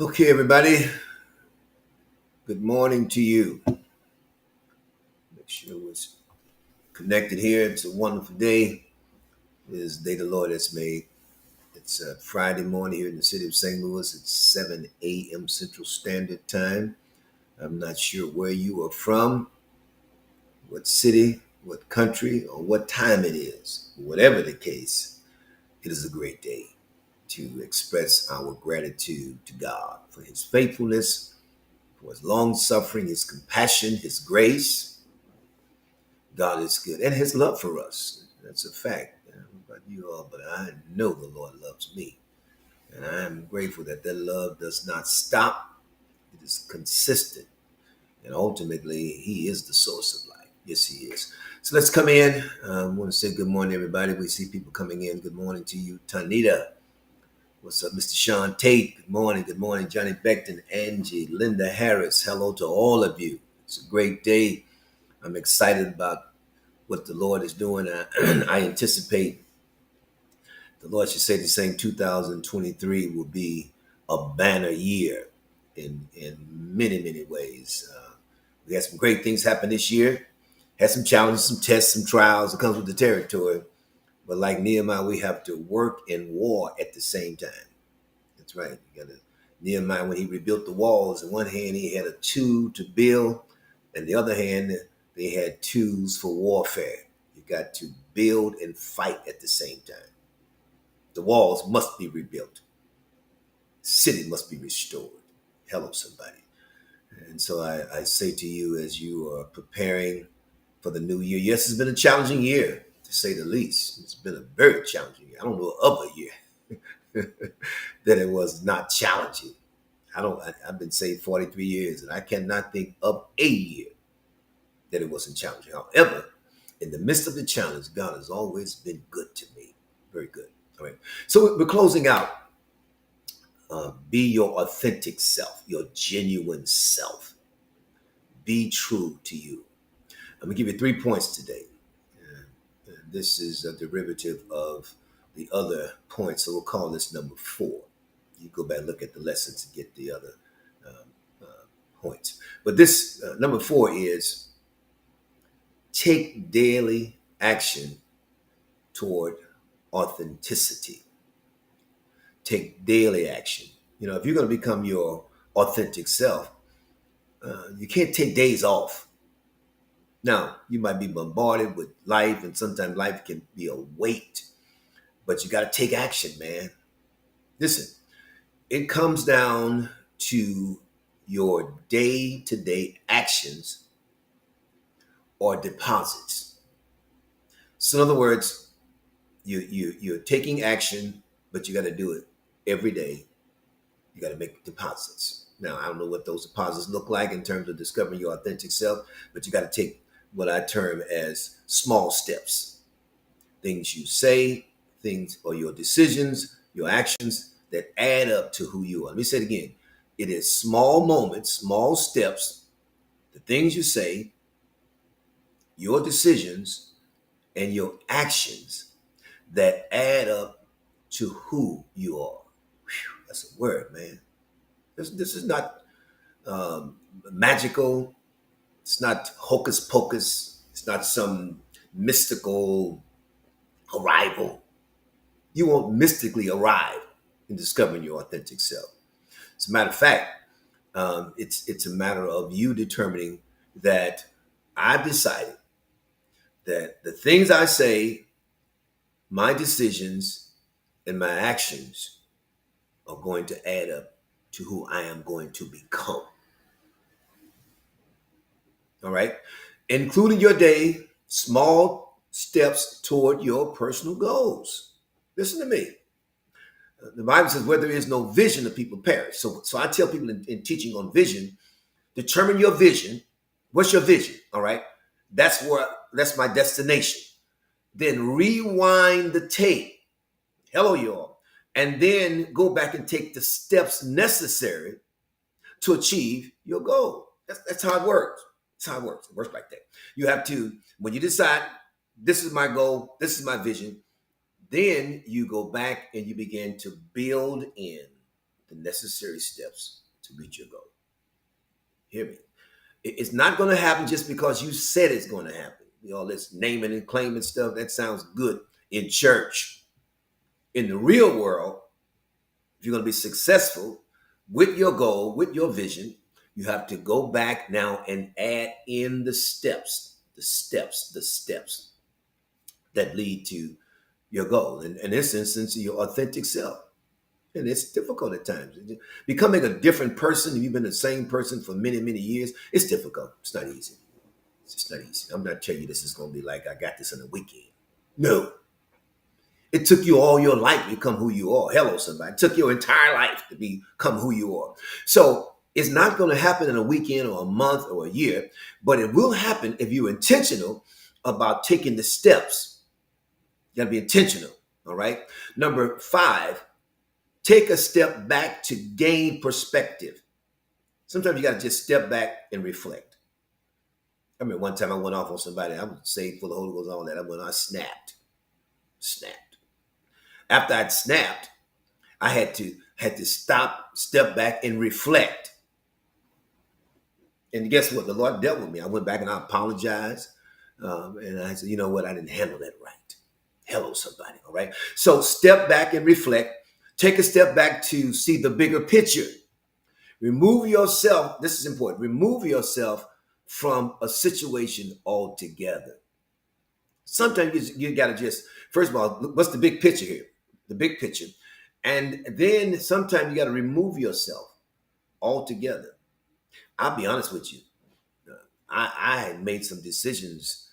Okay, everybody. Good morning to you. Make sure we're connected here. It's a wonderful day. It is the day the Lord has made. It's Friday morning here in the city of St. Louis. It's 7 a.m. Central Standard Time. I'm not sure where you are from, what city, what country, or what time it is. Whatever the case, it is a great day to express our gratitude to God for his faithfulness, for his long suffering, his compassion, his grace. God is good, and his love for us. That's a fact. I don't know about you all, but I know the Lord loves me. And I am grateful that that love does not stop. It is consistent. And ultimately, he is the source of life. Yes, he is. So let's come in. I want to say good morning, everybody. We see people coming in. Good morning to you, Tanita. What's up, Mr. Sean Tate? Good morning. Good morning, Johnny Beckton, Angie, Linda Harris. Hello to all of you. It's a great day. I'm excited about what the Lord is doing. I anticipate the Lord should say the same 2023 will be a banner year in many, many ways. We had some great things happen this year. Had some challenges, some tests, some trials that comes with the territory. But like Nehemiah, we have to work and war at the same time. That's right. You got to Nehemiah, when he rebuilt the walls, in one hand he had a tool to build, and the other hand they had tools for warfare. You got to build and fight at the same time. The walls must be rebuilt. The city must be restored. Hello, somebody. And so I say to you, as you are preparing for the new year, yes, it's been a challenging year, to say the least. It's been a very challenging year. I don't know of a year that it was not challenging. I've been saved 43 years, and I cannot think of a year that it wasn't challenging. However, in the midst of the challenge, God has always been good to me. Very good. All right. So we're closing out. Be your authentic self, your genuine self. Be true to you. I'm going to give you 3 points today. This is a derivative of the other points, so we'll call this number 4. You go back and look at the lessons to get the other um, points. But this number 4 is take daily action toward authenticity. Take daily action. You know, if you're going to become your authentic self, you can't take days off. Now, you might be bombarded with life, and sometimes life can be a weight, but you got to take action, man. Listen, it comes down to your day to day actions or deposits. So, in other words, you're taking action, but you got to do it every day. You got to make deposits. Now, I don't know what those deposits look like in terms of discovering your authentic self, but you got to take what I term as small steps. Things you say, things or your decisions, your actions that add up to who you are. Let me say it again. It is small moments, small steps, the things you say, your decisions, and your actions that add up to who you are. Whew, that's a word, man. This is not magical. It's not hocus pocus. It's not some mystical arrival. You won't mystically arrive in discovering your authentic self. As a matter of fact, it's a matter of you determining that I've decided that the things I say, my decisions, and my actions are going to add up to who I am going to become. All right. Including your day, small steps toward your personal goals. Listen to me. The Bible says, where there is no vision, the people perish. So I tell people in teaching on vision, determine your vision. What's your vision? All right. That's my destination. Then rewind the tape. Hello, y'all. And then go back and take the steps necessary to achieve your goal. That's how it works. That's how it works. It works like that. You have to, when you decide, this is my goal, this is my vision, then you go back and you begin to build in. the necessary steps to reach your goal. Hear me. It's not going to happen just because you said it's going to happen. All this naming and claiming stuff, that sounds good in church. In the real world, if you're going to be successful with your goal, with your vision, you have to go back now and add in the steps that lead to your goal. And in this instance, your authentic self. And it's difficult at times. Becoming a different person, if you've been the same person for many, many years, it's difficult. It's not easy. It's just not easy. I'm not telling you this is going to be like I got this in a weekend. No. It took you all your life to become who you are. Hello, somebody. It took your entire life to become who you are. So it's not going to happen in a weekend or a month or a year, but it will happen if you're intentional about taking the steps. You got to be intentional. All right. Number 5, take a step back to gain perspective. Sometimes you got to just step back and reflect. I remember one time I went off on somebody. I was saved for the Holy Ghost, all that. I snapped. After I'd snapped, I had to stop, step back, and reflect. And guess what? The Lord dealt with me. I went back and I apologized. And I said, you know what? I didn't handle that right. Hello, somebody. All right. So step back and reflect. Take a step back to see the bigger picture. Remove yourself. This is important. Remove yourself from a situation altogether. Sometimes you got to just, first of all, what's the big picture here? The big picture. And then sometimes you got to remove yourself altogether. I'll be honest with you. I had made some decisions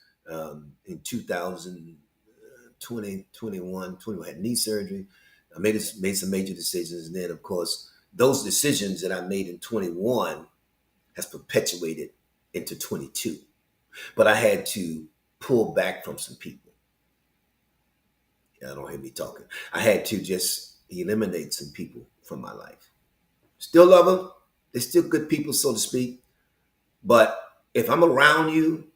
in 2020, 21, I had knee surgery. I made some major decisions. And then, of course, those decisions that I made in 21 has perpetuated into 22. But I had to pull back from some people. Yeah, don't hear me talking. I had to just eliminate some people from my life. Still love them. They're still good people, so to speak. But if I'm around you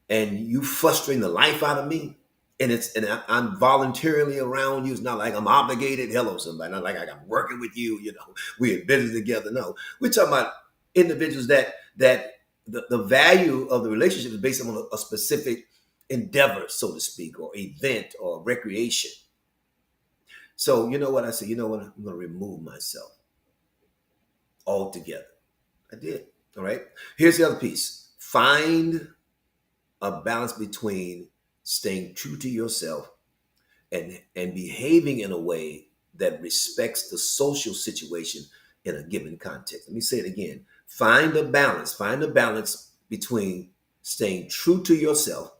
and you frustrating the life out of me, and I'm voluntarily around you, it's not like I'm obligated. Hello, somebody. Not like I'm working with you. We're in business together. No, we're talking about individuals that the value of the relationship is based on a specific endeavor, so to speak, or event or recreation. So you know what I said? You know what? I'm going to remove myself altogether. I did. All right. Here's the other piece. Find a balance between staying true to yourself and behaving in a way that respects the social situation in a given context. Let me say it again. Find a balance. Find a balance between staying true to yourself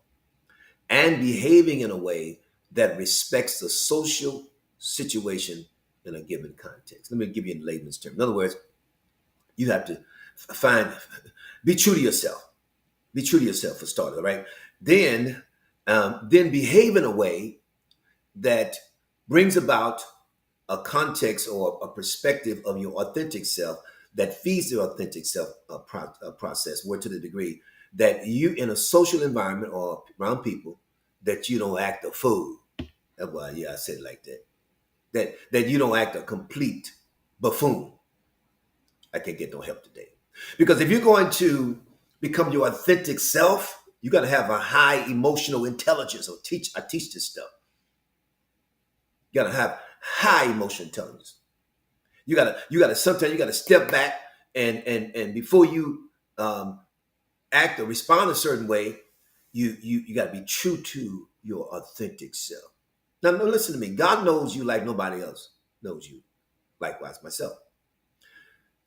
and behaving in a way that respects the social situation in a given context. Let me give you in layman's terms. In other words, you have to be true to yourself. Be true to yourself for starters, right? Then behave in a way that brings about a context or a perspective of your authentic self that feeds the authentic self process, where to the degree that you in a social environment or around people that you don't act a fool. That's why, yeah, I said it like that. That you don't act a complete buffoon. I can't get no help today. Because if you're going to become your authentic self, you got to have a high emotional intelligence. I teach this stuff. You got to have high emotional intelligence. You got to sometimes you got to step back and before you act or respond a certain way, you got to be true to your authentic self. Now, listen to me. God knows you like nobody else knows you. Likewise, myself.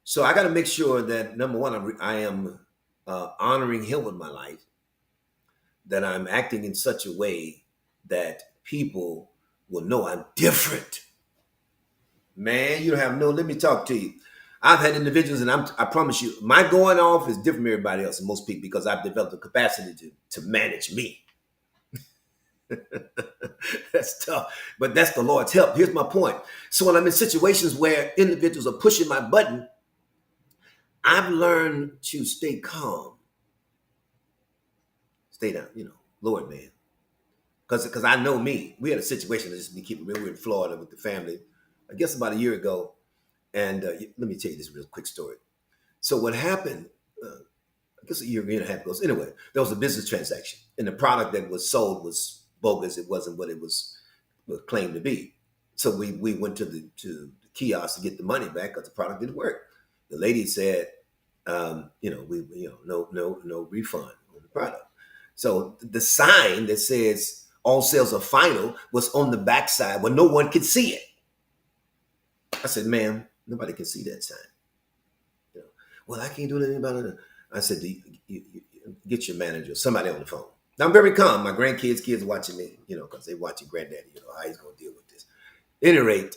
So I got to make sure that, number one, I am honoring Him with my life, that I'm acting in such a way that people will know I'm different. Man, you don't have let me talk to you. I've had individuals, and I promise you, my going off is different from everybody else and most people because I've developed the capacity to manage me. That's tough, but that's the Lord's help. Here's my point. So when I'm in situations where individuals are pushing my button, I've learned to stay calm. Stay down, Lord, man. Because I know me. We had a situation, let's be keeping real. We were in Florida with the family. I guess about a year ago, And let me tell you this real quick story. So what happened, I guess a year and a half ago. So anyway, there was a business transaction, and the product that was sold was bogus. It wasn't what it was claimed to be. So we went to the kiosk to get the money back because the product didn't work. The lady said, no refund on the product. So the sign that says all sales are final was on the backside where no one could see it. I said, ma'am, nobody can see that sign. You know, well, I can't do anything about it. I said, get your manager, somebody on the phone. Now I'm very calm. My kids watching me, because they watching granddaddy, how he's gonna deal with this. At any rate,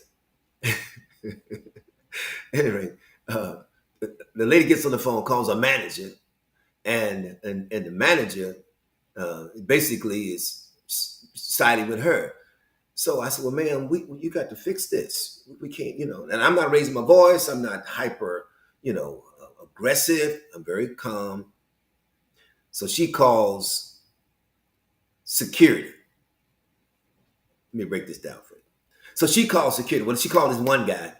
anyway, uh, the lady gets on the phone, calls her manager, and the manager basically is siding with her. So I said, well, ma'am, you got to fix this. We can't, and I'm not raising my voice. I'm not hyper, aggressive. I'm very calm. So she calls security. Let me break this down for you. So she calls security. Well, she called this one guy.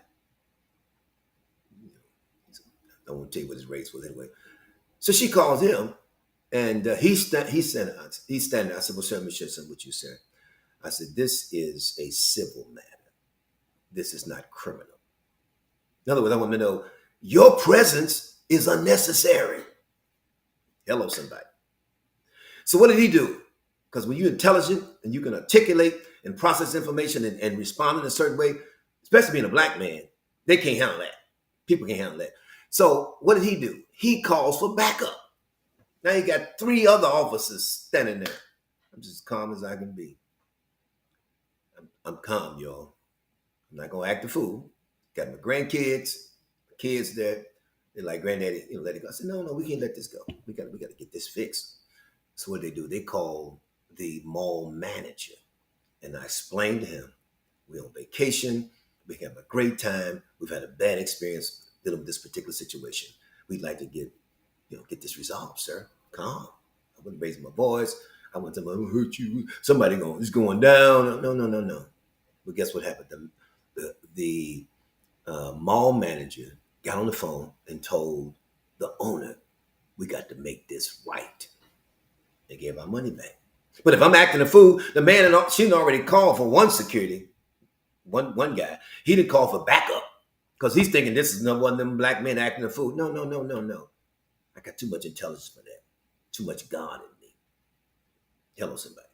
I won't tell you what his race was anyway. So she calls him, and he's standing. I said, well, sir, let me share something with you, sir. I said, this is a civil matter. This is not criminal. In other words, I want to know your presence is unnecessary. Hello, somebody. So what did he do? Because when you're intelligent and you can articulate and process information and respond in a certain way, especially being a black man, they can't handle that. People can't handle that. So what did he do? He calls for backup. Now you got 3 other officers standing there. I'm just as calm as I can be. I'm calm, y'all. I'm not gonna act a fool. Got my grandkids, my kids there. They're like, granddaddy, let it go. I said, no, we can't let this go. We gotta get this fixed. So what they do, they call the mall manager. And I explained to him, we're on vacation, we have a great time, we've had a bad experience dealing with this particular situation. We'd like to get this resolved, sir. Calm. I wouldn't raise my voice. I wouldn't say, I'm gonna hurt you. Somebody it's going down. No. But guess what happened? The mall manager got on the phone and told the owner, we got to make this right. They gave our money back. But if I'm acting a fool, the man she already called for one guy. He didn't call for backup because he's thinking this is another one of them black men acting a fool. No. I got too much intelligence for that. Too much God in me. Hello, somebody.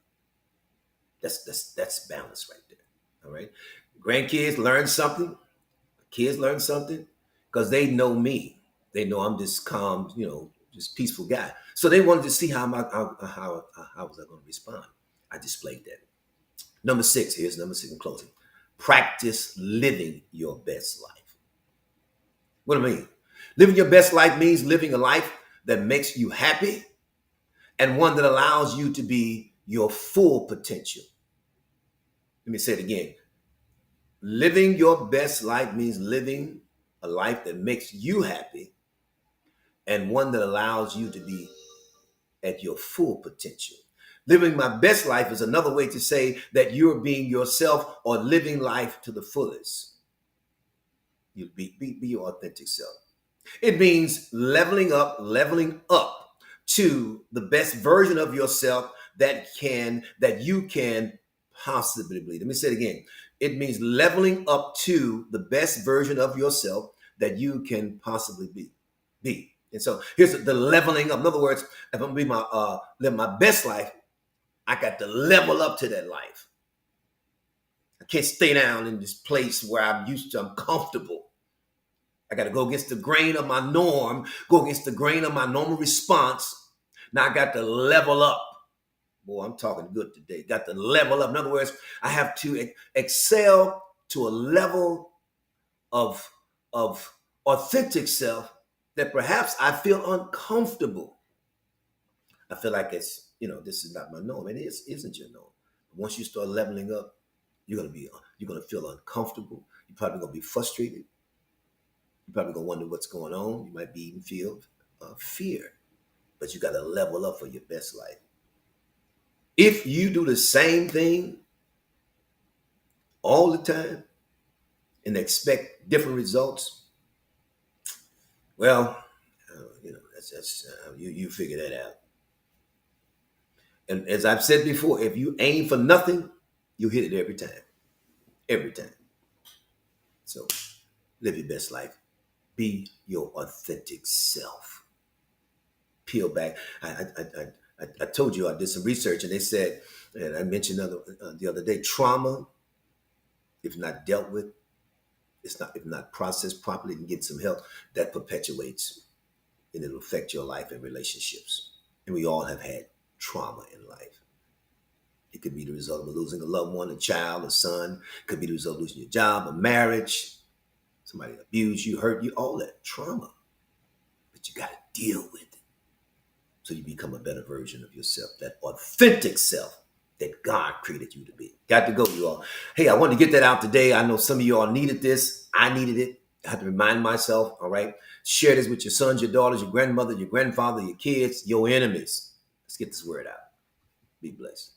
That's balance right there. All right. Grandkids learn something. Kids learn something because they know me. They know I'm this calm, just peaceful guy. So they wanted to see how was I going to respond. I displayed that. Number 6, here's number 6 in closing. Practice living your best life. What do I mean? Living your best life means living a life that makes you happy and one that allows you to be your full potential. Let me say it again. Living your best life means living a life that makes you happy and one that allows you to be at your full potential. Living my best life is another way to say that you're being yourself or living life to the fullest. You be your authentic self. It means leveling up to the best version of yourself that you can possibly be. Let me say it again. It means leveling up to the best version of yourself that you can possibly be. And so here's the leveling up. In other words, if I'm going to live my best life, I got to level up to that life. I can't stay down in this place where I'm comfortable. I got to go against the grain of my norm, go against the grain of my normal response. Now I got to level up. Boy, I'm talking good today. Got to level up. In other words, I have to excel to a level of authentic self that perhaps I feel uncomfortable. I feel like this is not my norm. It isn't your norm. Once you start leveling up, you're gonna feel uncomfortable. You're probably gonna be frustrated. You're probably gonna wonder what's going on. You might be even feel fear, but you got to level up for your best life. If you do the same thing all the time, and expect different results, well, you figure that out. And as I've said before, if you aim for nothing, you hit it every time. Every time. So live your best life. Be your authentic self. Peel back. I told you I did some research, and they said, and I mentioned the other day, trauma, if not dealt with, it's not if not processed properly and get some help, that perpetuates, and it'll affect your life and relationships. And we all have had trauma in life. It could be the result of losing a loved one, a child, a son. It could be the result of losing your job, a marriage, somebody abused you, hurt you, all that trauma. But you got to deal with it so you become a better version of yourself, that authentic self that God created you to be. Got to go, you all. Hey, I wanted to get that out today. I know some of you all needed this. I needed it. I had to remind myself, all right? Share this with your sons, your daughters, your grandmother, your grandfather, your kids, your enemies. Let's get this word out. Be blessed.